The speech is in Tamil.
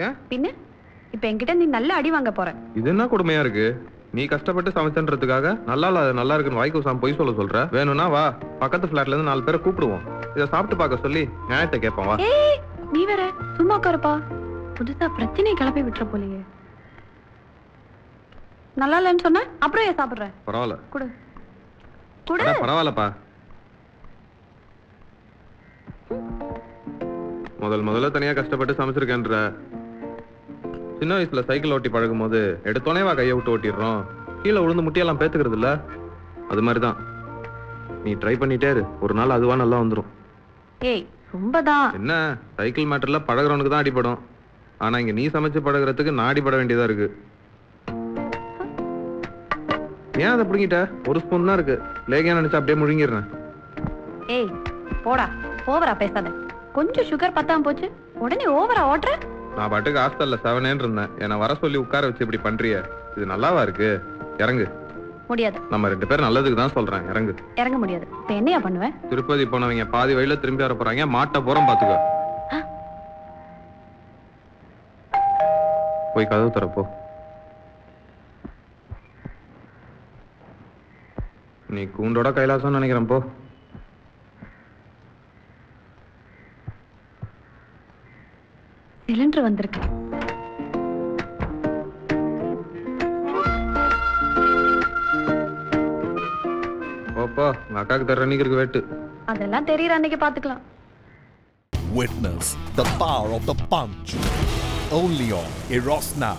ஏன் பின்ன இப்ப என்கிட்ட நீ நல்ல அடி வாங்க போற. இது என்ன கொடுமையா இருக்கு? நீ கஷ்டப்பட்டு சமைச்சன்றதுக்காக நல்லா நல்லா இருக்குன்னு வாய்க்கு பொய் சொல்ற. வேணும்னா வா, பக்கத்து ஃபிளாட்ல இருந்து 4 பேரை கூப்பிடுவோம். இதை சாப்பிட்டு பார்க்க சொல்லி நியாயத்தை கேட்போம். வா. நீ வேற சும்மா உட்காருப்பா. புதுசா பிரச்சனையை கிளப்பி விட்டுற போலயே. நல்லா இல்லைன்னு சொன்ன அப்புறம் ஏன் சாப்பிடுற? பரவாயில்ல குடு குடு. பரவாயில்லப்பா. முதல்ல தனியா கஷ்டப்பட்டு சமைச்சிருக்கேன்ற. சின்ன வயசுல சைக்கிள் ஓட்டி பழகும் போது எடுத்தோனே வா கையை விட்டு ஓட்டிடுறோம். கீழே விழுந்து முட்டியெல்லாம் பேத்துக்கிறது இல்ல. அது மாதிரிதான் நீ ட்ரை பண்ணிட்டே இரு, ஒரு நாள் அதுவா நல்லா வந்துடும். ஏய் ரொம்பதான். என்ன சைக்கிள் மேட்டர்ல பழகிறவனுக்கு தான் அடிபடும். ஆனா இங்க நீ சமைச்சு பழகிறதுக்கு நான் அடிபட வேண்டியதா இருக்கு. ஏன் அதை பிடிங்கிட்ட? ஒரு ஸ்பூன் தான் இருக்கு. லேகியா நினைச்சா அப்படியே முழுங்கிடுறேன். ஏய் போடா, ஓவரா பேசாத. கொஞ்சம் சுகர் பத்தாம போச்சு, உடனே ஓவரா ஓட்டுற. நான் பாட்டுக்கு ஹாஸ்டல்ல 7 இருந்தேன். என்ன வர சொல்லி உட்கார வச்சு இப்படி பண்றிய? இது நல்லாவா இருக்கு? இறங்கு. முடியாது. நம்ம 2 பேரும் நல்லதுக்கு தான் சொல்றேன். இறங்கு. இறங்க முடியாது. இப்ப என்னையா பண்ணுவேன்? திருப்பதி போனவங்க பாதி வழியில திரும்பி வர போறாங்க. மாட்ட போறோம் பாத்துக்க. போய் கதவு தரப்போ. நீ கூண்டோட கைலாசம் நினைக்கிறேன். போ. சிலிண்டர் வந்திருக்கு. போப்போ, உங்க அக்காக்கு தர அன்னைக்கு வெட்டு. அதெல்லாம் தெரியற அன்னைக்கு பாத்துக்கலாம். Witness the power of the punch only on Eros Now.